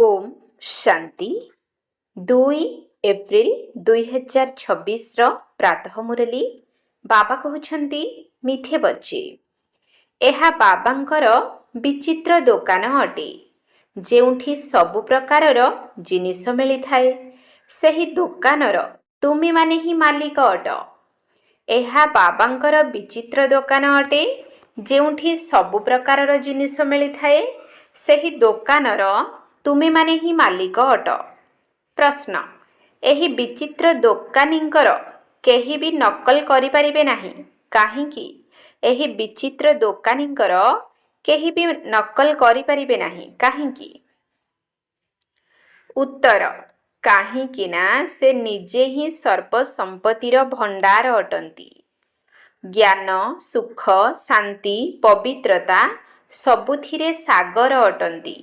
Om Shanti 2 April 2026 प्रातः मुरली बाबा कहते मिठे बच्चे यह बाबांकर विचित्र दुकान अटे जेउठी सबु प्रकारर जिनिस मिली थाए सही दुकानर तुमे माने ही मालिक अट। यह बाबांकर विचित्र दुकान अटे जेउठी सबु प्रकारर जिनिस मिली थाए सही दुकानर तुमे माने ही मालिक अट। प्रश्न एही विचित्र दोकानींकर केही भी नकल करि परिबे नाही काहींकि एही विचित्र दोकानींकर केही भी नकल करि परिबे नाही काहींकि। उत्तर काहींकि ना से निजे ही सर्व संपत्तिर भंडार अटंती। ज्ञान सुख शांति पवित्रता सबुथिरे सागर अटंती।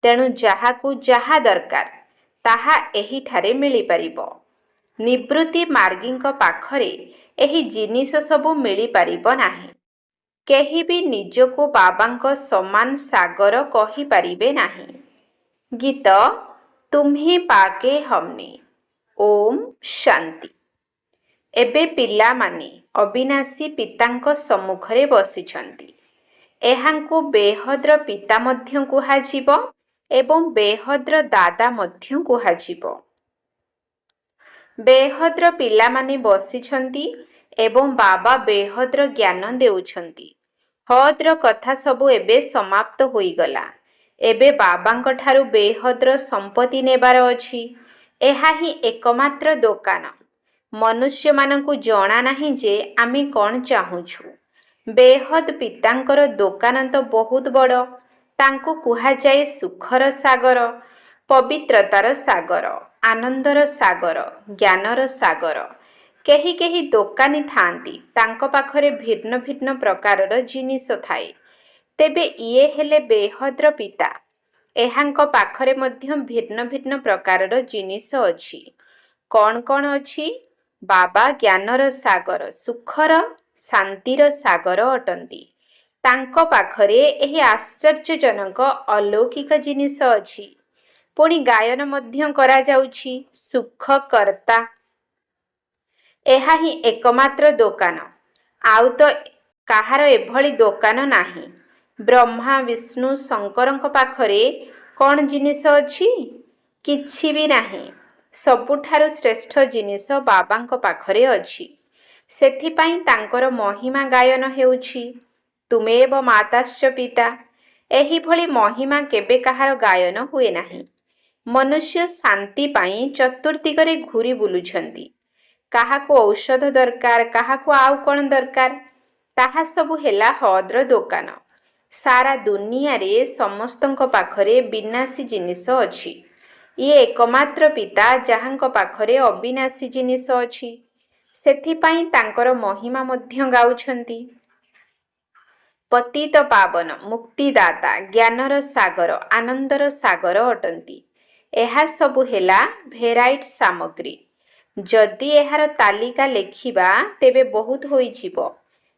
तेणु जहाकू जहा दरकार ताहा एही ठारे मिली परिबो। निवृत्ति मार्गींक पाखरे एही जिनिस सबु मिली परिबो नाही। केही भी निजको बाबांक समान सागर कहि परिबे नाही। गीत तुम्हें पाके हमने। ओम शांति। एबे पिला माने अविनाशी पितांक सम्मुखरे बसिछंती। एहांकु बेहद्र पिता मध्य कुहाजिबो एवं बेहद्र दादा मध्य कुहाजिबो। बेहद्र पिला माने बसिछंती एवं बाबा बेहद्र ज्ञान देउछंती। हद्र कथा सबु एबे समाप्त होई गला। एबे बाबांक ठारु बेहद्र संपत्ति नेबार अछि। एहा ही एकमात्र दोकान। मनुष्य मानकु जणा नाही जे आमे कोन चाहुछु। बेहद पितांकर दोकान तो बहुत बड़। तांकु कुहा जाए सुखर सागर पवित्रतार सागर आनंदर सागर ज्ञानर सागर। केही केही दोकानी थांती तांको पाखरे भिन्न भिन्न प्रकारर जिनिस थाए। तेबे इए हेले बेहद्र पिता। एहांको पाखरे मध्य भिन्न भिन्न प्रकारर जिनिस अछि। कौन कौन अछि? बाबा ज्ञानर सागर सुखर शांतिर सागर अटंती। तांको पाखरे एही आश्चर्यजनक अलौकिक जिनिस अछि। पुणी गायन मध्य करा जाउछि सुख कर्ता। एहा ही एकमात्र दोकान। आउ तो काहार एभली दोकान नाही। ब्रह्मा विष्णु शंकरଙ୍କ पाखरे कौन जिनिस अछि? किछि भी नाही। सबुठारु श्रेष्ठ जिनिस बाबांक पाखरे अछि। सेथिपाई तांकर महिमा गायन हेउछि तुमेव माताश्च पिता। एही भली महिमा केबे काहार गायन हुए नाही। मनुष्य शांति पाई चतुर्दिगरे घूरी बुलुछंती। काहाको औषध दरकार काहाको आउ कौन दरकार ताहा सबु हेला हद्र दोकान। सारा दुनिया रे समस्तंक पाखरे विनाशी जिनिस अछि। ये एकमात्र पिता जहांक पाखरे अविनाशी जिनिस अछि। सेथिपाई तांकर महिमा मध्य गाउछंती। पतित पावन मुक्तिदाता ज्ञानर सागर आनंदर सागर अटंती। एहा सबु हेला भेराइट सामग्री। जदि एहार तालिका लेखिबा तेबे बहुत होई जिवो।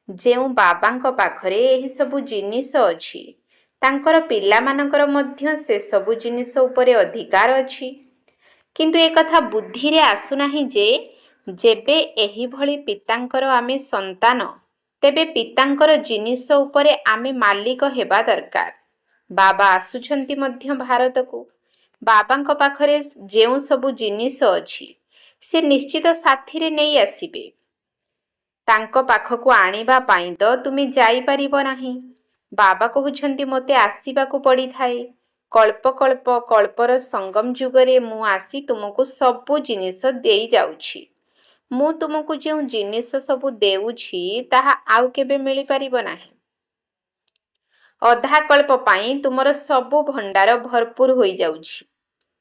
जेउ बाबांक पाखरे एही सबु जिनिस अछि तांकर पिलामानकर मध्य से सबु जिनिस उपरे अधिकार अछि। किंतु ए कथा बुद्धि रे आसु नाही जे जेबे एही भली पितांकर आमे संतान तेबे पितांकर जिनिस उपरे आमे मालिक हेबा दरकार। बाबा आसुछंती मध्य भारतकु। बाबांक पाखरे जेउ सबु जिनिस अछि से निश्चित साथी रे नेई आसीबे। तांको पाखकु आनिबा पाई तो तुमे जाई परिबो नाही। बाबा कहउछंती मोते आसीबाकु पड़ी थाए। कल्प कल्प कल्पर संगम जुगरे मु आसी तुमको सबु जिनिस देई जाउछि। मु तुमको जेउ जिनिस सबु देउछि ताहा आउ केबे मिली परिबो नाही। अधा कल्प पाई तुमर सबु भंडार भरपूर होई जाउछि।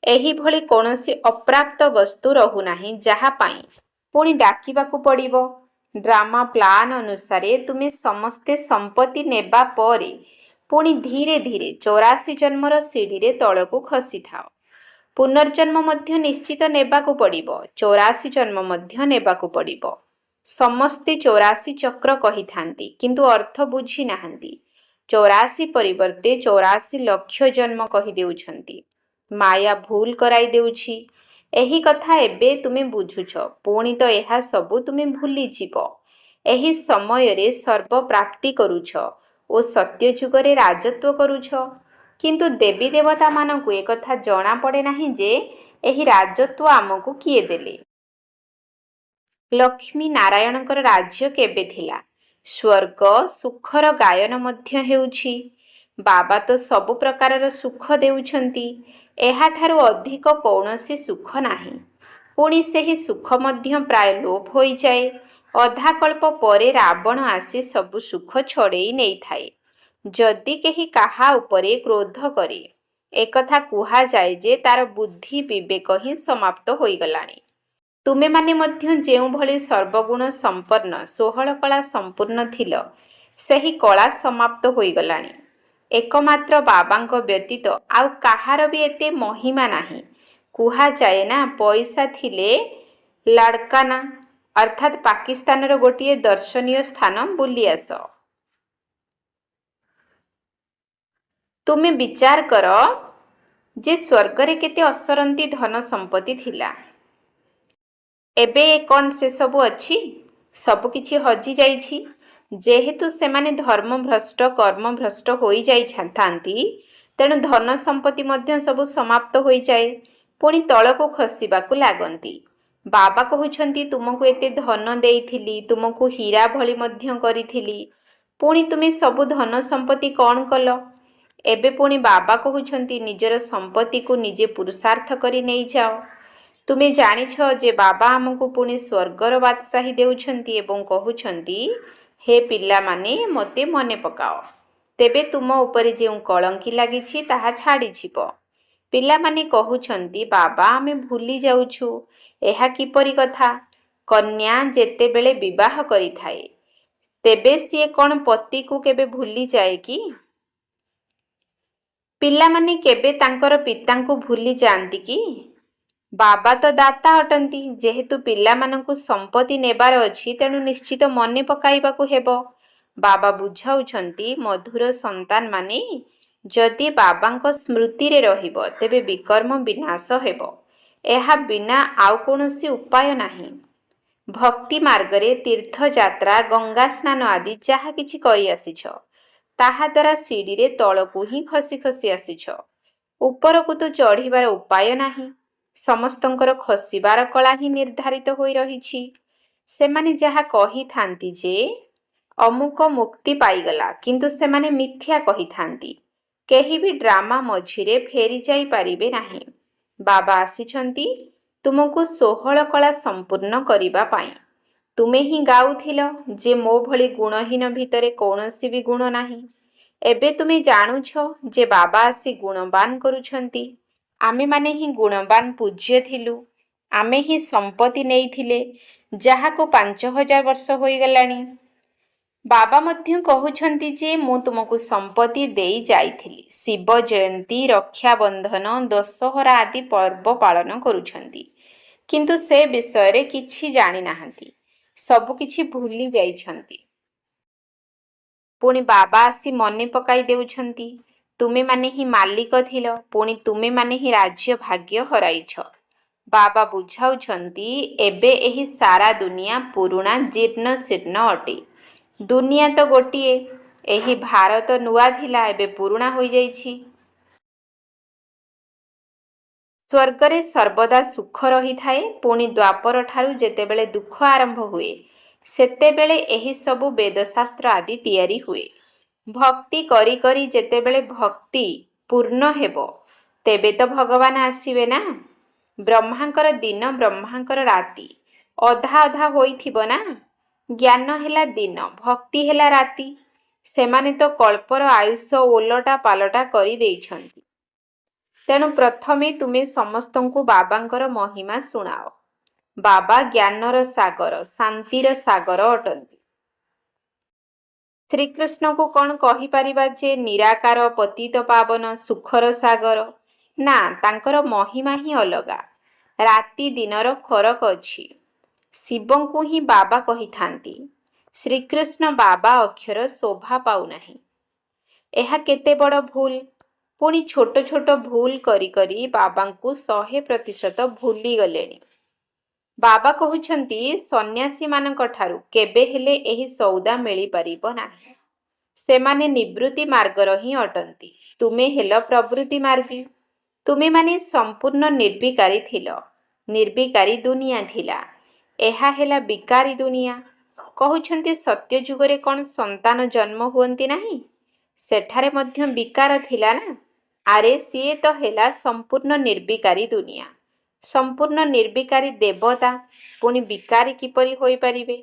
एही भली कोनोसी अप्राप्त वस्तु रहु नाही जहा पाई पुणी डाकिबाकु पड़िबो। ड्रामा प्लान अनुसारे तुमे समस्ते संपत्ति नेबा परे पुणी धीरे धीरे 84 जन्मर सीढ़ी रे तळकु खसी थाओ। पुनर्जन्म मध्य निश्चित नेबाकु पड़िबो। 84 जन्म मध्य नेबाकु पड़िबो। समस्ते 84 चक्र कहि थांती किंतु अर्थ बुझी नाहंती। 84 परिवर्ते 84 लक्ष जन्म कहि देउछंती। ମାୟା ଭୁଲ କରାଇ ଦେଉଛି। ଏହି କଥା ଏବେ ତୁମେ ବୁଝୁଛ, ପୁଣି ତ ଏହା ସବୁ ତୁମେ ଭୁଲିଯିବ। ଏହି ସମୟରେ ସର୍ବପ୍ରାପ୍ତି କରୁଛ ଓ ସତ୍ୟଯୁଗରେ ରାଜତ୍ୱ କରୁଛ। କିନ୍ତୁ ଦେବୀ ଦେବତାମାନଙ୍କୁ ଏକଥା ଜଣାପଡ଼େ ନାହିଁ ଯେ ଏହି ରାଜତ୍ୱ ଆମକୁ କିଏ ଦେଲେ। ଲକ୍ଷ୍ମୀ ନାରାୟଣଙ୍କର ରାଜ୍ୟ କେବେ ଥିଲା? ସ୍ୱର୍ଗ ସୁଖର ଗାୟନ ମଧ୍ୟ ହେଉଛି। ବାବା ତ ସବୁ ପ୍ରକାରର ସୁଖ ଦେଉଛନ୍ତି। ଏହାଠାରୁ ଅଧିକ କୌଣସି ସୁଖ ନାହିଁ। ପୁଣି ସେହି ସୁଖ ମଧ୍ୟ ପ୍ରାୟ ଲୋପ ହୋଇଯାଏ। ଅଧାକଳ୍ପ ପରେ ରାବଣ ଆସି ସବୁ ସୁଖ ଛଡ଼େଇ ନେଇଥାଏ। ଯଦି କେହି କାହା ଉପରେ କ୍ରୋଧ କରେ, ଏକଥା କୁହାଯାଏ ଯେ ତାର ବୁଦ୍ଧି ବିବେକ ହିଁ ସମାପ୍ତ ହୋଇଗଲାଣି। ତୁମେମାନେ ମଧ୍ୟ ଯେଉଁଭଳି ସର୍ବଗୁଣ ସମ୍ପନ୍ନ 16 କଳା ସମ୍ପୂର୍ଣ୍ଣ ଥିଲ, ସେହି କଳା ସମାପ୍ତ ହୋଇଗଲାଣି। ଏକମାତ୍ର ବାବାଙ୍କ ବ୍ୟତୀତ ଆଉ କାହାର ବି ଏତେ ମହିମା ନାହିଁ। କୁହାଯାଏ ନା, ପଇସା ଥିଲେ ଲାଡ଼କାନା, ଅର୍ଥାତ୍ ପାକିସ୍ତାନର ଗୋଟିଏ ଦର୍ଶନୀୟ ସ୍ଥାନ ବୁଲି ଆସ। ତୁମେ ବିଚାର କର ଯେ ସ୍ୱର୍ଗରେ କେତେ ଅସରନ୍ତି ଧନ ସମ୍ପତ୍ତି ଥିଲା। ଏବେ କ'ଣ ସେସବୁ ଅଛି? ସବୁକିଛି ହଜିଯାଇଛି। ଯେହେତୁ ସେମାନେ ଧର୍ମଭ୍ରଷ୍ଟ କର୍ମଭ୍ରଷ୍ଟ ହୋଇଯାଇଥାନ୍ତି, ତେଣୁ ଧନ ସମ୍ପତ୍ତି ମଧ୍ୟ ସବୁ ସମାପ୍ତ ହୋଇଯାଏ, ପୁଣି ତଳକୁ ଖସିବାକୁ ଲାଗନ୍ତି। ବାବା କହୁଛନ୍ତି, ତୁମକୁ ଏତେ ଧନ ଦେଇଥିଲି, ତୁମକୁ ହୀରା ଭଳି ମଧ୍ୟ କରିଥିଲି, ପୁଣି ତୁମେ ସବୁ ଧନ ସମ୍ପତ୍ତି କ'ଣ କଲ? ଏବେ ପୁଣି ବାବା କହୁଛନ୍ତି, ନିଜର ସମ୍ପତ୍ତିକୁ ନିଜେ ପୁରୁଷାର୍ଥ କରି ନେଇଯାଅ। ତୁମେ ଜାଣିଛ ଯେ ବାବା ଆମକୁ ପୁଣି ସ୍ୱର୍ଗର ବାଦଶାହୀ ଦେଉଛନ୍ତି ଏବଂ କହୁଛନ୍ତି, ହେ ପିଲାମାନେ, ମୋତେ ମନେ ପକାଅ, ତେବେ ତୁମ ଉପରେ ଯେଉଁ କଳଙ୍କି ଲାଗିଛି ତାହା ଛାଡ଼ିଯିବ। ପିଲାମାନେ କହୁଛନ୍ତି, ବାବା ଆମେ ଭୁଲି ଯାଉଛୁ। ଏହା କିପରି କଥା? କନ୍ୟା ଯେତେବେଳେ ବିବାହ କରିଥାଏ, ତେବେ ସିଏ କ'ଣ ପତିକୁ କେବେ ଭୁଲିଯାଏ କି? ପିଲାମାନେ କେବେ ତାଙ୍କର ପିତାଙ୍କୁ ଭୁଲି ଯାଆନ୍ତି କି? ବାବା ତ ଦାତା ଅଟନ୍ତି। ଯେହେତୁ ପିଲାମାନଙ୍କୁ ସମ୍ପତ୍ତି ନେବାର ଅଛି, ତେଣୁ ନିଶ୍ଚିତ ମନେ ପକାଇବାକୁ ହେବ। ବାବା ବୁଝାଉଛନ୍ତି, ମଧୁର ସନ୍ତାନମାନେ, ଯଦି ବାବାଙ୍କ ସ୍ମୃତିରେ ରହିବ, ତେବେ ବିକର୍ମ ବିନାଶ ହେବ। ଏହା ବିନା ଆଉ କୌଣସି ଉପାୟ ନାହିଁ। ଭକ୍ତି ମାର୍ଗରେ ତୀର୍ଥଯାତ୍ରା, ଗଙ୍ଗା ସ୍ନାନ ଆଦି ଯାହା କିଛି କରିଆସିଛ, ତାହାଦ୍ୱାରା ସିଡ଼ିରେ ତଳକୁ ହିଁ ଖସି ଖସି ଆସିଛ। ଉପରକୁ ତ ଚଢ଼ିବାର ଉପାୟ ନାହିଁ। ସମସ୍ତଙ୍କର ଖସିବାର କଳା ହିଁ ନିର୍ଦ୍ଧାରିତ ହୋଇ ରହିଛି। ସେମାନେ ଯାହା କହିଥାନ୍ତି ଯେ ଅମୁକ ମୁକ୍ତି ପାଇଗଲା, କିନ୍ତୁ ସେମାନେ ମିଥ୍ୟା କହିଥାନ୍ତି। କେହି ବି ଡ୍ରାମା ମଝିରେ ଫେରି ଯାଇପାରିବେ ନାହିଁ। ବାବା ଆସିଛନ୍ତି ତୁମକୁ 16 କଳା ସମ୍ପୂର୍ଣ୍ଣ କରିବା ପାଇଁ। ତୁମେ ହିଁ ଗାଉଥିଲ ଯେ ମୋ ଭଳି ଗୁଣହୀନ ଭିତରେ କୌଣସି ବି ଗୁଣ ନାହିଁ। ଏବେ ତୁମେ ଜାଣୁଛ ଯେ ବାବା ଆସି ଗୁଣବାନ କରୁଛନ୍ତି। ଆମେମାନେ ହିଁ ଗୁଣବାନ ପୂଜ୍ୟ ଥିଲୁ। ଆମେ ହିଁ ସମ୍ପତ୍ତି ନେଇଥିଲେ, ଯାହାକୁ 5000 ବର୍ଷ ହୋଇଗଲାଣି। ବାବା ମଧ୍ୟ କହୁଛନ୍ତି ଯେ ମୁଁ ତୁମକୁ ସମ୍ପତ୍ତି ଦେଇ ଯାଇଥିଲି। ଶିବ ଜୟନ୍ତୀ, ରକ୍ଷାବନ୍ଧନ, ଦଶହରା ଆଦି ପର୍ବ ପାଳନ କରୁଛନ୍ତି, କିନ୍ତୁ ସେ ବିଷୟରେ କିଛି ଜାଣିନାହାନ୍ତି। ସବୁକିଛି ଭୁଲି ଯାଇଛନ୍ତି। ପୁଣି ବାବା ଆସି ମନେ ପକାଇ ଦେଉଛନ୍ତି, ତୁମେମାନେ ହିଁ ମାଲିକ ଥିଲ, ପୁଣି ତୁମେମାନେ ହିଁ ରାଜ୍ୟ ଭାଗ୍ୟ ହରାଇଛ। ବାବା ବୁଝାଉଛନ୍ତି, ଏବେ ଏହି ସାରା ଦୁନିଆ ପୁରୁଣା ଜୀର୍ଣ୍ଣ ଶୀର୍ଣ୍ଣ ଅଟେ। ଦୁନିଆ ତ ଗୋଟିଏ। ଏହି ଭାରତ ନୂଆ ଥିଲା, ଏବେ ପୁରୁଣା ହୋଇଯାଇଛି। ସ୍ୱର୍ଗରେ ସର୍ବଦା ସୁଖ ରହିଥାଏ। ପୁଣି ଦ୍ୱାପର ଠାରୁ ଯେତେବେଳେ ଦୁଃଖ ଆରମ୍ଭ ହୁଏ, ସେତେବେଳେ ଏହି ସବୁ ବେଦଶାସ୍ତ୍ର ଆଦି ତିଆରି ହୁଏ। ଭକ୍ତି କରି କରି ଯେତେବେଳେ ଭକ୍ତି ପୂର୍ଣ୍ଣ ହେବ, ତେବେ ତ ଭଗବାନ ଆସିବେ ନା। ବ୍ରହ୍ମାଙ୍କର ଦିନ, ବ୍ରହ୍ମାଙ୍କର ରାତି ଅଧା ଅଧା ହୋଇଥିବ ନା। ଜ୍ଞାନ ହେଲା ଦିନ, ଭକ୍ତି ହେଲା ରାତି। ସେମାନେ ତ କଳ୍ପର ଆୟୁଷ ଓଲଟା ପାଲଟା କରି ଦେଇଛନ୍ତି। ତେଣୁ ପ୍ରଥମେ ତୁମେ ସମସ୍ତଙ୍କୁ ବାବାଙ୍କର ମହିମା ଶୁଣାଅ। ବାବା ଜ୍ଞାନର ସାଗର, ଶାନ୍ତିର ସାଗର ଅଟନ୍ତି। ଶ୍ରୀକୃଷ୍ଣଙ୍କୁ କ'ଣ କହିପାରିବା ଯେ ନିରାକାର, ପତିତ ପାବନ, ସୁଖର ସାଗର? ନା, ତାଙ୍କର ମହିମା ହିଁ ଅଲଗା। ରାତି ଦିନର ଫରକ ଅଛି। ଶିବଙ୍କୁ ହିଁ ବାବା କହିଥାନ୍ତି। ଶ୍ରୀକୃଷ୍ଣ ବାବା ଅକ୍ଷର ଶୋଭା ପାଉନାହିଁ। ଏହା କେତେ ବଡ଼ ଭୁଲ। ପୁଣି ଛୋଟ ଛୋଟ ଭୁଲ କରି କରି ବାବାଙ୍କୁ 100% ଭୁଲିଗଲେଣି। ବାବା କହୁଛନ୍ତି ସନ୍ନ୍ୟାସୀମାନଙ୍କ ଠାରୁ କେବେ ହେଲେ ଏହି ସୌଦା ମିଳିପାରିବ ନାହିଁ। ସେମାନେ ନିବୃତ୍ତି ମାର୍ଗର ହିଁ ଅଟନ୍ତି। ତୁମେ ହେଲ ପ୍ରବୃତ୍ତି ମାର୍ଗୀ। ତୁମେମାନେ ସମ୍ପୂର୍ଣ୍ଣ ନିର୍ବିକାରୀ ଥିଲ। ନିର୍ବିକାରୀ ଦୁନିଆ ଥିଲା। ଏହା ହେଲା ବିକାରୀ ଦୁନିଆ। କହୁଛନ୍ତି ସତ୍ୟ ଯୁଗରେ କ'ଣ ସନ୍ତାନ ଜନ୍ମ ହୁଅନ୍ତି ନାହିଁ? ସେଠାରେ ମଧ୍ୟ ବିକାର ଥିଲା ନା। ଆରେ ସିଏ ତ ହେଲା ସମ୍ପୂର୍ଣ୍ଣ ନିର୍ବିକାରୀ ଦୁନିଆ। ସମ୍ପୂର୍ଣ୍ଣ ନିର୍ବିକାରୀ ଦେବତା ପୁଣି ବିକାରୀ କିପରି ହୋଇପାରିବେ?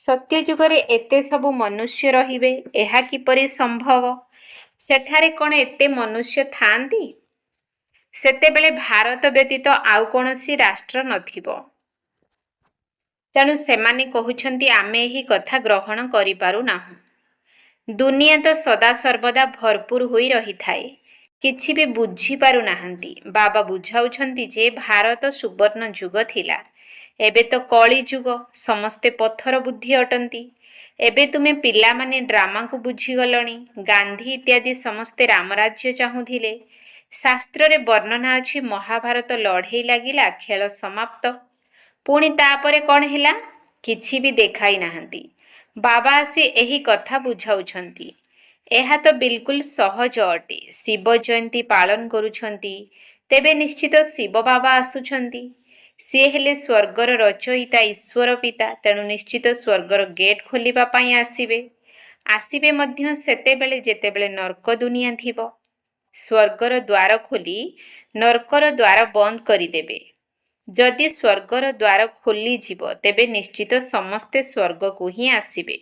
ସତ୍ୟ ଯୁଗରେ ଏତେ ସବୁ ମନୁଷ୍ୟ ରହିବେ, ଏହା କିପରି ସମ୍ଭବ? ସେଠାରେ କ'ଣ ଏତେ ମନୁଷ୍ୟ ଥାଆନ୍ତି? ସେତେବେଳେ ଭାରତ ବ୍ୟତୀତ ଆଉ କୌଣସି ରାଷ୍ଟ୍ର ନଥିବ। ତେଣୁ ସେମାନେ କହୁଛନ୍ତି ଆମେ ଏହି କଥା ଗ୍ରହଣ କରିପାରୁନାହୁଁ। ଦୁନିଆ ତ ସଦାସର୍ବଦା ଭରପୁର ହୋଇ ରହିଥାଏ। କିଛି ବି ବୁଝିପାରୁନାହାନ୍ତି। ବାବା ବୁଝାଉଛନ୍ତି ଯେ ଭାରତ ସୁବର୍ଣ୍ଣ ଯୁଗ ଥିଲା। ଏବେ ତ କଳି ଯୁଗ, ସମସ୍ତେ ପଥର ବୁଦ୍ଧି ଅଟନ୍ତି। ଏବେ ତୁମେ ପିଲାମାନେ ଡ୍ରାମାକୁ ବୁଝିଗଲଣି। ଗାନ୍ଧୀ ଇତ୍ୟାଦି ସମସ୍ତେ ରାମରାଜ୍ୟ ଚାହୁଁଥିଲେ। ଶାସ୍ତ୍ରରେ ବର୍ଣ୍ଣନା ଅଛି ମହାଭାରତ ଲଢ଼େଇ ଲାଗିଲା, ଖେଳ ସମାପ୍ତ। ପୁଣି ତାପରେ କ'ଣ ହେଲା? କିଛି ବି ଦେଖାଇ ନାହାନ୍ତି। ବାବା ଆସି ଏହି କଥା ବୁଝାଉଛନ୍ତି। ଏହା ତ ବିଲକୁଲ ସହଜ ଅଟେ। ଶିବ ଜୟନ୍ତୀ ପାଳନ କରୁଛନ୍ତି, ତେବେ ନିଶ୍ଚିତ ଶିବ ବାବା ଆସୁଛନ୍ତି। ସିଏ ହେଲେ ସ୍ୱର୍ଗର ରଚୟିତା ଈଶ୍ୱର ପିତା। ତେଣୁ ନିଶ୍ଚିତ ସ୍ୱର୍ଗର ଗେଟ୍ ଖୋଲିବା ପାଇଁ ଆସିବେ। ଆସିବେ ମଧ୍ୟ ସେତେବେଳେ ଯେତେବେଳେ ନର୍କ ଦୁନିଆ ଥିବ। ସ୍ୱର୍ଗର ଦ୍ୱାର ଖୋଲି ନର୍କର ଦ୍ୱାର ବନ୍ଦ କରିଦେବେ। ଯଦି ସ୍ୱର୍ଗର ଦ୍ୱାର ଖୋଲିଯିବ ତେବେ ନିଶ୍ଚିତ ସମସ୍ତେ ସ୍ୱର୍ଗକୁ ହିଁ ଆସିବେ।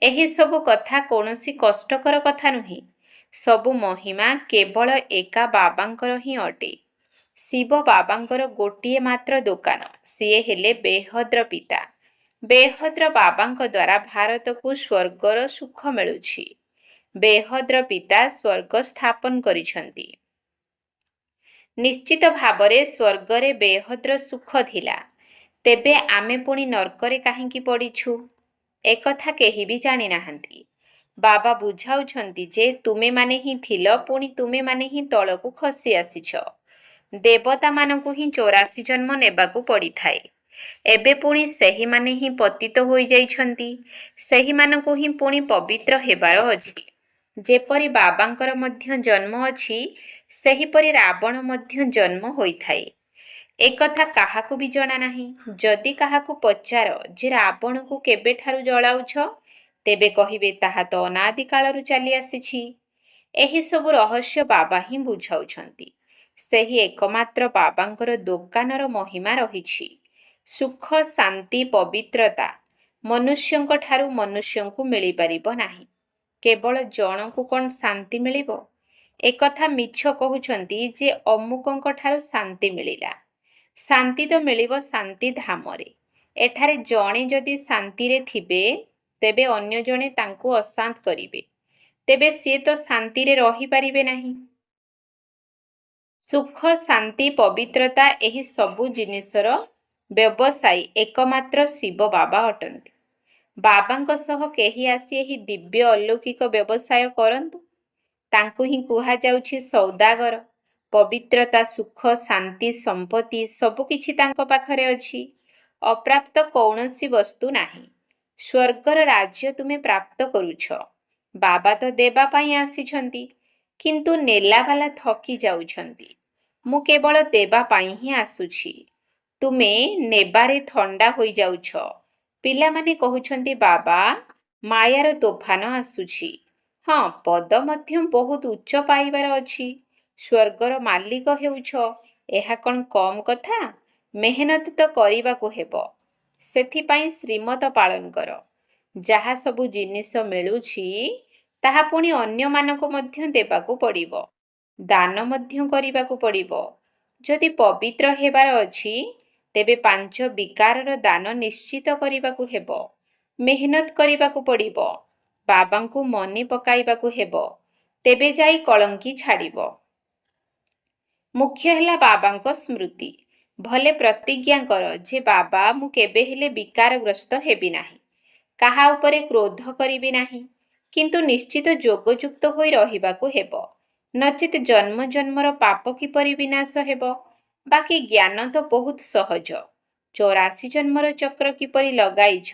ଏହି ସବୁ କଥା କୌଣସି କଷ୍ଟକର କଥା ନୁହେଁ। ସବୁ ମହିମା କେବଳ ଏକା ବାବାଙ୍କର ହିଁ ଅଟେ। ଶିବ ବାବାଙ୍କର ଗୋଟିଏ ମାତ୍ର ଦୋକାନ। ସିଏ ହେଲେ ବେହଦ୍ର ପିତା। ବେହଦ୍ର ବାବାଙ୍କ ଦ୍ୱାରା ଭାରତକୁ ସ୍ୱର୍ଗର ସୁଖ ମିଳୁଛି। ବେହଦ୍ର ପିତା ସ୍ୱର୍ଗ ସ୍ଥାପନ କରିଛନ୍ତି। ନିଶ୍ଚିତ ଭାବରେ ସ୍ୱର୍ଗରେ ବେହଦ୍ର ସୁଖ ଥିଲା। ତେବେ ଆମେ ପୁଣି ନର୍କରେ କାହିଁକି ପଡ଼ିଛୁ? ଏକଥା କେହି ବି ଜାଣିନାହାନ୍ତି। ବାବା ବୁଝାଉଛନ୍ତି ଯେ ତୁମେମାନେ ହିଁ ଥିଲ, ପୁଣି ତୁମେମାନେ ହିଁ ତଳକୁ ଖସି ଆସିଛ। ଦେବତାମାନଙ୍କୁ ହିଁ 84 ଜନ୍ମ ନେବାକୁ ପଡ଼ିଥାଏ। ଏବେ ପୁଣି ସେହିମାନେ ହିଁ ପତିତ ହୋଇଯାଇଛନ୍ତି। ସେହିମାନଙ୍କୁ ହିଁ ପୁଣି ପବିତ୍ର ହେବାର ଅଛି। ଯେପରି ବାବାଙ୍କର ମଧ୍ୟ ଜନ୍ମ ଅଛି, ସେହିପରି ରାବଣ ମଧ୍ୟ ଜନ୍ମ ହୋଇଥାଏ। ଏକଥା କାହାକୁ ବି ଜଣା ନାହିଁ। ଯଦି କାହାକୁ ପଚାର ଯେ ରାବଣକୁ କେବେଠାରୁ ଜଳାଉଛ, ତେବେ କହିବେ ତାହା ତ ଅନାଦି କାଳରୁ ଚାଲି ଆସିଛି। ଏହି ସବୁ ରହସ୍ୟ ବାବା ହିଁ ବୁଝାଉଛନ୍ତି। ସେହି ଏକମାତ୍ର ବାବାଙ୍କର ଦୋକାନର ମହିମା ରହିଛି। ସୁଖ, ଶାନ୍ତି, ପବିତ୍ରତା ମନୁଷ୍ୟଙ୍କ ଠାରୁ ମନୁଷ୍ୟଙ୍କୁ ମିଳିପାରିବ ନାହିଁ। କେବଳ ଜଣକୁ କ'ଣ ଶାନ୍ତି ମିଳିବ? ଏକଥା ମିଛ କହୁଛନ୍ତି ଯେ ଅମୁକଙ୍କ ଠାରୁ ଶାନ୍ତି ମିଳିଲା। ଶାନ୍ତି ତ ମିଳିବ ଶାନ୍ତି ଧାମରେ। ଏଠାରେ ଜଣେ ଯଦି ଶାନ୍ତିରେ ଥିବେ, ତେବେ ଅନ୍ୟ ଜଣେ ତାଙ୍କୁ ଅଶାନ୍ତ କରିବେ। ତେବେ ସିଏ ତ ଶାନ୍ତିରେ ରହିପାରିବେ ନାହିଁ। ସୁଖ, ଶାନ୍ତି, ପବିତ୍ରତା ଏହି ସବୁ ଜିନିଷର ବ୍ୟବସାୟୀ ଏକମାତ୍ର ଶିବ ବାବା ଅଟନ୍ତି। ବାବାଙ୍କ ସହ କେହି ଆସି ଏହି ଦିବ୍ୟ ଅଲୌକିକ ବ୍ୟବସାୟ କରନ୍ତୁ। ତାଙ୍କୁ ହିଁ କୁହାଯାଉଛି ସୌଦାଗର। ପବିତ୍ରତା, ସୁଖ, ଶାନ୍ତି, ସମ୍ପତ୍ତି ସବୁକିଛି ତାଙ୍କ ପାଖରେ ଅଛି। ଅପ୍ରାପ୍ତ କୌଣସି ବସ୍ତୁ ନାହିଁ। ସ୍ୱର୍ଗର ରାଜ୍ୟ ତୁମେ ପ୍ରାପ୍ତ କରୁଛ। ବାବା ତ ଦେବା ପାଇଁ ଆସିଛନ୍ତି, କିନ୍ତୁ ନେଲାବାଲା ଥକି ଯାଉଛନ୍ତି। ମୁଁ କେବଳ ଦେବା ପାଇଁ ହିଁ ଆସୁଛି। ତୁମେ ନେବାରେ ଥଣ୍ଡା ହୋଇଯାଉଛ। ପିଲାମାନେ କହୁଛନ୍ତି ବାବା, ମାୟାର ତୋଫାନ ଆସୁଛି। ହଁ, ପଦ ମଧ୍ୟ ବହୁତ ଉଚ୍ଚ ପାଇବାର ଅଛି। ସ୍ୱର୍ଗର ମାଲିକ ହେଉଛ, ଏହା କ'ଣ କମ୍ କଥା? ମେହନତ ତ କରିବାକୁ ହେବ। ସେଥିପାଇଁ ଶ୍ରୀମତ ପାଳନ କର। ଯାହା ସବୁ ଜିନିଷ ମିଳୁଛି, ତାହା ପୁଣି ଅନ୍ୟମାନଙ୍କୁ ମଧ୍ୟ ଦେବାକୁ ପଡ଼ିବ। ଦାନ ମଧ୍ୟ କରିବାକୁ ପଡ଼ିବ। ଯଦି ପବିତ୍ର ହେବାର ଅଛି, ତେବେ 5 ବିକାରର ଦାନ ନିଶ୍ଚିତ କରିବାକୁ ହେବ। ମେହନତ କରିବାକୁ ପଡ଼ିବ। ବାବାଙ୍କୁ ମନେ ପକାଇବାକୁ ହେବ। ତେବେ ଯାଇ କଳଙ୍କି ଛାଡ଼ିବ। ମୁଖ୍ୟ ହେଲା ବାବାଙ୍କ ସ୍ମୃତି। ଭଲେ ପ୍ରତିଜ୍ଞା କର ଯେ ବାବା, ମୁଁ କେବେ ହେଲେ ବିକାରଗ୍ରସ୍ତ ହେବି ନାହିଁ। କାହା ଉପରେ କ୍ରୋଧ କରିବି ନାହିଁ। କିନ୍ତୁ ନିଶ୍ଚିତ ଯୋଗଯୁକ୍ତ ହୋଇ ରହିବାକୁ ହେବ। ନଚେତ୍ ଜନ୍ମ ଜନ୍ମର ପାପ କିପରି ବିନାଶ ହେବ? ବାକି ଜ୍ଞାନ ତ ବହୁତ ସହଜ। 84 ଜନ୍ମର ଚକ୍ର କିପରି ଲଗାଇଛ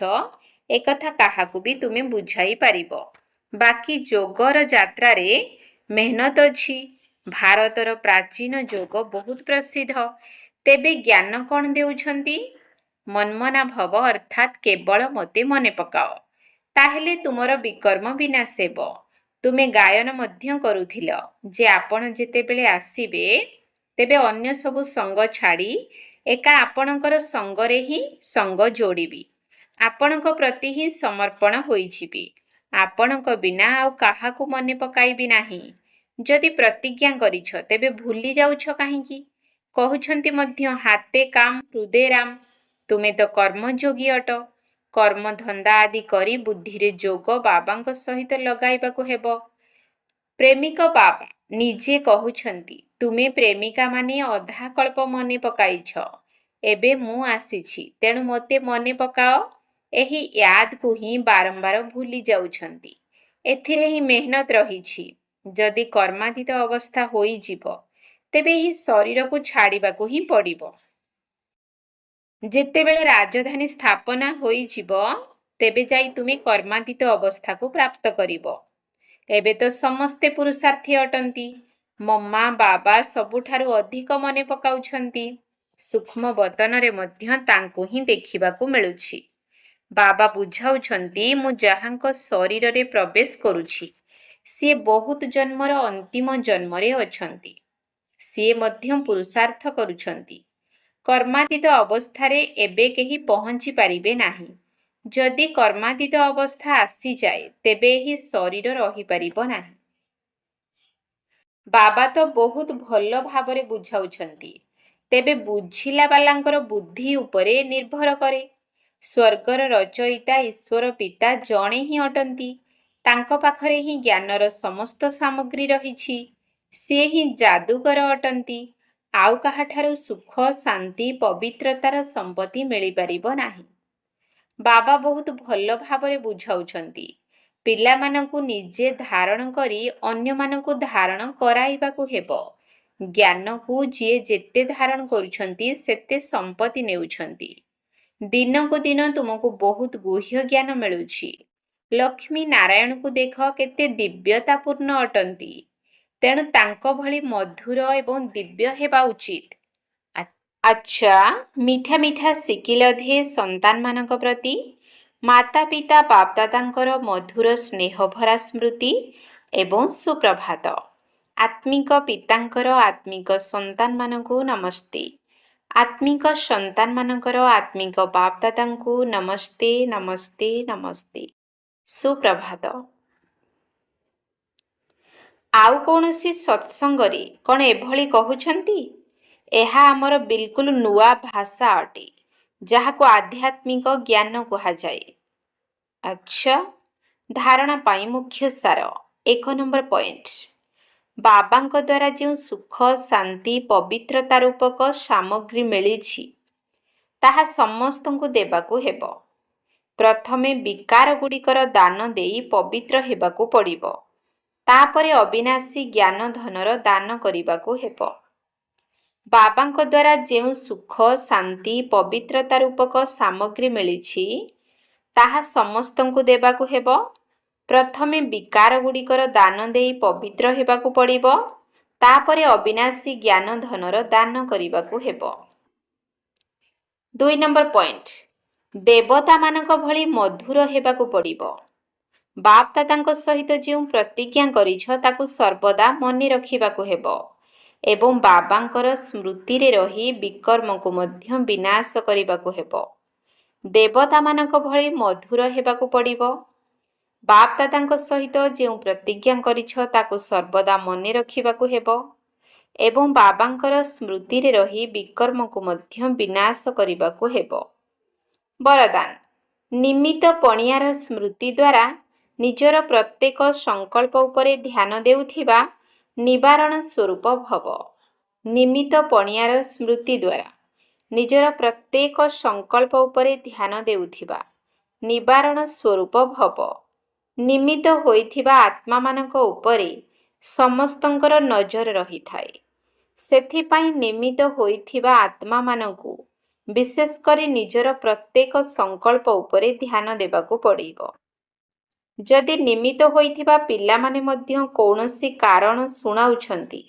ଏକଥା କାହାକୁ ବି ତୁମେ ବୁଝାଇ ପାରିବ। ବାକି ଯୋଗର ଯାତ୍ରାରେ ମେହନତ ଅଛି। ଭାରତର ପ୍ରାଚୀନ ଯୋଗ ବହୁତ ପ୍ରସିଦ୍ଧ। ତେବେ ଜ୍ଞାନ କ'ଣ ଦେଉଛନ୍ତି? ମନ୍ମନା ଭବ ଅର୍ଥାତ୍ କେବଳ ମୋତେ ମନେ ପକାଅ, ତାହେଲେ ତୁମର ବିକର୍ମ ବିନାଶ ହେବ। ତୁମେ ଗାୟନ ମଧ୍ୟ କରୁଥିଲ ଯେ ଆପଣ ଯେତେବେଳେ ଆସିବେ ତେବେ ଅନ୍ୟ ସବୁ ସଙ୍ଗ ଛାଡ଼ି ଏକା ଆପଣଙ୍କର ସଙ୍ଗରେ ହିଁ ସଙ୍ଗ ଯୋଡ଼ିବି। ଆପଣଙ୍କ ପ୍ରତି ହିଁ ସମର୍ପଣ ହୋଇଯିବି। ଆପଣଙ୍କ ବିନା ଆଉ କାହାକୁ ମନେ ପକାଇବି ନାହିଁ। ଯଦି ପ୍ରତିଜ୍ଞା କରିଛ ତେବେ ଭୁଲି ଯାଉଛ କାହିଁକି? କହୁଛନ୍ତି ମଧ୍ୟ ହାତେ କାମ ହୃଦେ ରାମ। ତୁମେ ତ କର୍ମଯୋଗୀ ଅଟ। କର୍ମଧନ୍ଦା ଆଦି କରି ବୁଦ୍ଧିରେ ଯୋଗ ବାବାଙ୍କ ସହିତ ଲଗାଇବାକୁ ହେବ। ପ୍ରେମିକ ବାବା ନିଜେ କହୁଛନ୍ତି, ତୁମେ ପ୍ରେମିକାମାନେ ଅଧା କଳ୍ପ ମନେ ପକାଇଛ। ଏବେ ମୁଁ ଆସିଛି, ତେଣୁ ମୋତେ ମନେ ପକାଅ। ଏହି ୟାଦକୁ ହିଁ ବାରମ୍ବାର ଭୁଲି ଯାଉଛନ୍ତି। ଏଥିରେ ହିଁ ମେହନତ ରହିଛି। ଯଦି କର୍ମାତୀତ ଅବସ୍ଥା ହୋଇଯିବ ତେବେ ଏହି ଶରୀରକୁ ଛାଡ଼ିବାକୁ ହିଁ ପଡ଼ିବ। ଯେତେବେଳେ ରାଜଧାନୀ ସ୍ଥାପନା ହୋଇଯିବ ତେବେ ଯାଇ ତୁମେ କର୍ମାତୀତ ଅବସ୍ଥାକୁ ପ୍ରାପ୍ତ କରିବ। ଏବେ ତ ସମସ୍ତେ ପୁରୁଷାର୍ଥୀ ଅଟନ୍ତି। ମମ୍ମା ବାବା ସବୁଠାରୁ ଅଧିକ ମନେ ପକାଉଛନ୍ତି। ସୂକ୍ଷ୍ମ ବତନରେ ମଧ୍ୟ ତାଙ୍କୁ ହିଁ ଦେଖିବାକୁ ମିଳୁଛି। ବାବା ବୁଝାଉଛନ୍ତି, ମୁଁ ଯାହାଙ୍କ ଶରୀରରେ ପ୍ରବେଶ କରୁଛି ସିଏ ବହୁତ ଜନ୍ମର ଅନ୍ତିମ ଜନ୍ମରେ ଅଛନ୍ତି। ସିଏ ମଧ୍ୟ ପୁରୁଷାର୍ଥ କରୁଛନ୍ତି। କର୍ମାତୀତ ଅବସ୍ଥାରେ ଏବେ କେହି ପହଞ୍ଚି ପାରିବେ ନାହିଁ। ଯଦି କର୍ମାତୀତ ଅବସ୍ଥା ଆସିଯାଏ ତେବେ ଏହି ଶରୀର ରହିପାରିବ ନାହିଁ। ବାବା ତ ବହୁତ ଭଲ ଭାବରେ ବୁଝାଉଛନ୍ତି। ତେବେ ବୁଝିଲା ବାଲାଙ୍କର ବୁଦ୍ଧି ଉପରେ ନିର୍ଭର କରେ। ସ୍ୱର୍ଗର ରଚୟିତା ଈଶ୍ୱର ପିତା ଜଣେ ହିଁ ଅଟନ୍ତି। ତାଙ୍କ ପାଖରେ ହିଁ ଜ୍ଞାନର ସମସ୍ତ ସାମଗ୍ରୀ ରହିଛି। ସିଏ ହିଁ ଯାଦୁକର ଅଟନ୍ତି। ଆଉ କାହାଠାରୁ ସୁଖ, ଶାନ୍ତି, ପବିତ୍ରତାର ସମ୍ପତ୍ତି ମିଳିପାରିବ ନାହିଁ। ବାବା ବହୁତ ଭଲ ଭାବରେ ବୁଝାଉଛନ୍ତି। ପିଲାମାନଙ୍କୁ ନିଜେ ଧାରଣ କରି ଅନ୍ୟମାନଙ୍କୁ ଧାରଣ କରାଇବାକୁ ହେବ। ଜ୍ଞାନକୁ ଯିଏ ଯେତେ ଧାରଣ କରୁଛନ୍ତି ସେତେ ସମ୍ପତ୍ତି ନେଉଛନ୍ତି। ଦିନକୁ ଦିନ ତୁମକୁ ବହୁତ ଗୁହ୍ୟ ଜ୍ଞାନ ମିଳୁଛି। ଲକ୍ଷ୍ମୀ ନାରାୟଣଙ୍କୁ ଦେଖ କେତେ ଦିବ୍ୟତାପୂର୍ଣ୍ଣ ଅଟନ୍ତି। ତେଣୁ ତାଙ୍କ ଭଳି ମଧୁର ଏବଂ ଦିବ୍ୟ ହେବା ଉଚିତ। ଆଚ୍ଛା, ମିଠା ମିଠା ଶିଖିଲ ଧେ ସନ୍ତାନମାନଙ୍କ ପ୍ରତି। ମାତା ପିତା ବାପଦାଦାଙ୍କର ମଧୁର ସ୍ନେହଭରା ସ୍ମୃତି ଏବଂ ସୁପ୍ରଭାତ। ଆତ୍ମିକ ପିତାଙ୍କର ଆତ୍ମିକ ସନ୍ତାନମାନଙ୍କୁ ନମସ୍ତେ। ଆତ୍ମିକ ସନ୍ତାନମାନଙ୍କର ଆତ୍ମିକ ବାପଦାଦାଙ୍କୁ ନମସ୍ତେ ନମସ୍ତେ ନମସ୍ତେ। ସୁପ୍ରଭାତ। ଆଉ କୌଣସି ସତ୍ସଙ୍ଗରେ କ'ଣ ଏଭଳି କହୁଛନ୍ତି? ଏହା ଆମର ବିଲକୁଲ ନୂଆ ଭାଷା ଅଟେ, ଯାହାକୁ ଆଧ୍ୟାତ୍ମିକ ଜ୍ଞାନ କୁହାଯାଏ। ଆଚ୍ଛା, ଧାରଣା ପାଇଁ ମୁଖ୍ୟ ସାର। 1 ନମ୍ବର ପଏଣ୍ଟ। ବାବାଙ୍କ ଦ୍ୱାରା ଯେଉଁ ସୁଖ, ଶାନ୍ତି, ପବିତ୍ରତା ରୂପକ ସାମଗ୍ରୀ ମିଳିଛି ତାହା ସମସ୍ତଙ୍କୁ ଦେବାକୁ ହେବ। ପ୍ରଥମେ ବିକାରଗୁଡ଼ିକର ଦାନ ଦେଇ ପବିତ୍ର ହେବାକୁ ପଡ଼ିବ। ତାପରେ ଅବିନାଶୀ ଜ୍ଞାନ ଧନର ଦାନ କରିବାକୁ ହେବ। ବାବାଙ୍କ ଦ୍ୱାରା ଯେଉଁ ସୁଖ, ଶାନ୍ତି, ପବିତ୍ରତା ରୂପକ ସାମଗ୍ରୀ ମିଳିଛି ତାହା ସମସ୍ତଙ୍କୁ ଦେବାକୁ ହେବ। ପ୍ରଥମେ ବିକାରଗୁଡ଼ିକର ଦାନ ଦେଇ ପବିତ୍ର ହେବାକୁ ପଡ଼ିବ। ତାପରେ ଅବିନାଶୀ ଜ୍ଞାନ ଧନର ଦାନ କରିବାକୁ ହେବ। 2 ନମ୍ବର ପଏଣ୍ଟ। ଦେବତାମାନଙ୍କ ଭଳି ମଧୁର ହେବାକୁ ପଡ଼ିବ। ବାପଦାଦାଙ୍କ ସହିତ ଯେଉଁ ପ୍ରତିଜ୍ଞା କରିଛ ତାକୁ ସର୍ବଦା ମନେ ରଖିବାକୁ ହେବ ଏବଂ ବାବାଙ୍କର ସ୍ମୃତିରେ ରହି ବିକର୍ମକୁ ମଧ୍ୟ ବିନାଶ କରିବାକୁ ହେବ। ଦେବତାମାନଙ୍କ ଭଳି ମଧୁର ହେବାକୁ ପଡ଼ିବ। ବାପଦାଦାଙ୍କ ସହିତ ଯେଉଁ ପ୍ରତିଜ୍ଞା କରିଛ ତାକୁ ସର୍ବଦା ମନେ ରଖିବାକୁ ହେବ ଏବଂ ବାବାଙ୍କର ସ୍ମୃତିରେ ରହି ବିକର୍ମକୁ ମଧ୍ୟ ବିନାଶ କରିବାକୁ ହେବ। ବରଦାନ। ନିମିତ୍ତ ପଣିଆର ସ୍ମୃତି ଦ୍ୱାରା ନିଜର ପ୍ରତ୍ୟେକ ସଂକଳ୍ପ ଉପରେ ଧ୍ୟାନ ଦେଉଥିବା ନିବାରଣ ସ୍ୱରୂପ ଭବ। ନିମିତ୍ତ ପଣିଆର ସ୍ମୃତି ଦ୍ୱାରା ନିଜର ପ୍ରତ୍ୟେକ ସଂକଳ୍ପ ଉପରେ ଧ୍ୟାନ ଦେଉଥିବା ନିବାରଣ ସ୍ୱରୂପ ଭବ। ନିମିତ୍ତ ହୋଇଥିବା ଆତ୍ମାମାନଙ୍କ ଉପରେ ସମସ୍ତଙ୍କର ନଜର ରହିଥାଏ। ସେଥିପାଇଁ ନିମିତ୍ତ ହୋଇଥିବା ଆତ୍ମାମାନଙ୍କୁ ବିଶେଷ କରି ନିଜର ପ୍ରତ୍ୟେକ ସଂକଳ୍ପ ଉପରେ ଧ୍ୟାନ ଦେବାକୁ ପଡ଼ିବ। ଯଦି ନିମିତ୍ତ ହୋଇଥିବା ପିଲାମାନେ ମଧ୍ୟ କୌଣସି କାରଣ ଶୁଣାଉଛନ୍ତି,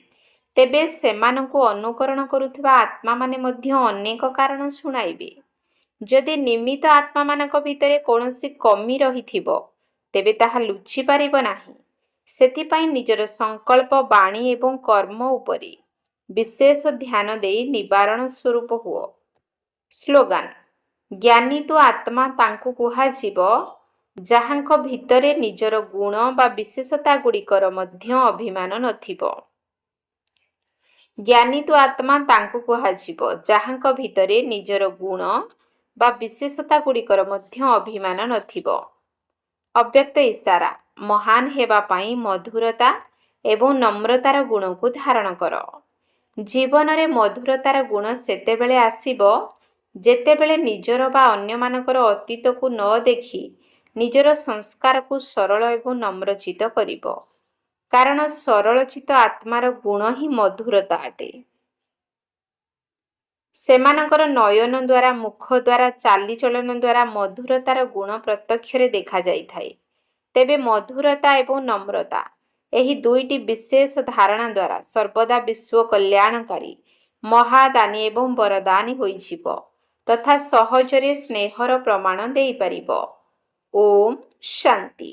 ତେବେ ସେମାନଙ୍କୁ ଅନୁକରଣ କରୁଥିବା ଆତ୍ମାମାନେ ମଧ୍ୟ ଅନେକ କାରଣ ଶୁଣାଇବେ। ଯଦି ନିମିତ୍ତ ଆତ୍ମାମାନଙ୍କ ଭିତରେ କୌଣସି କମି ରହିଥିବ, ତେବେ ତାହା ଲୁଚି ପାରିବ ନାହିଁ। ସେଥିପାଇଁ ନିଜର ସଂକଳ୍ପ, ବାଣୀ ଏବଂ କର୍ମ ଉପରେ ବିଶେଷ ଧ୍ୟାନ ଦେଇ ନିବାରଣ ସ୍ୱରୂପ ହୁଅ। ସ୍ଲୋଗାନ: ଜ୍ଞାନୀ ତୁ ଆତ୍ମା ତାଙ୍କୁ କୁହାଯିବ, ଯାହାଙ୍କ ଭିତରେ ନିଜର ଗୁଣ ବା ବିଶେଷତା ଗୁଡ଼ିକର ମଧ୍ୟ ଅଭିମାନ ନଥିବ। ଜ୍ଞାନୀ ତୁ ଆତ୍ମା ତାଙ୍କୁ କୁହାଯିବ, ଯାହାଙ୍କ ଭିତରେ ନିଜର ଗୁଣ ବା ବିଶେଷତା ଗୁଡ଼ିକର ମଧ୍ୟ ଅଭିମାନ ନଥିବ। ଅବ୍ୟକ୍ତ ଇଶାରା: ମହାନ ହେବା ପାଇଁ ମଧୁରତା ଏବଂ ନମ୍ରତାର ଗୁଣକୁ ଧାରଣ କର। ଜୀବନରେ ମଧୁରତାର ଗୁଣ ସେତେବେଳେ ଆସିବ, ଯେତେବେଳେ ନିଜର ବା ଅନ୍ୟମାନଙ୍କର ଅତୀତକୁ ନ ଦେଖି ନିଜର ସଂସ୍କାରକୁ ସରଳ ଏବଂ ନମ୍ରଚିତ କରିବ। କାରଣ ସରଳଚିତ ଆତ୍ମାର ଗୁଣ ହିଁ ମଧୁରତା ଅଟେ। ସେମାନଙ୍କର ନୟନ ଦ୍ୱାରା, ମୁଖ ଦ୍ୱାରା, ଚାଲିଚଳନ ଦ୍ୱାରା ମଧୁରତାର ଗୁଣ ପ୍ରତ୍ୟକ୍ଷରେ ଦେଖାଯାଇଥାଏ। ତେବେ ମଧୁରତା ଏବଂ ନମ୍ରତା, ଏହି ଦୁଇଟି ବିଶେଷ ଧାରଣା ଦ୍ୱାରା ସର୍ବଦା ବିଶ୍ୱ କଲ୍ୟାଣକାରୀ, ମହାଦାନୀ ଏବଂ ବରଦାନୀ ହୋଇଯିବ ତଥା ସହଜରେ ସ୍ନେହର ପ୍ରମାଣ ଦେଇପାରିବ। ଓମ୍ ଶାନ୍ତି।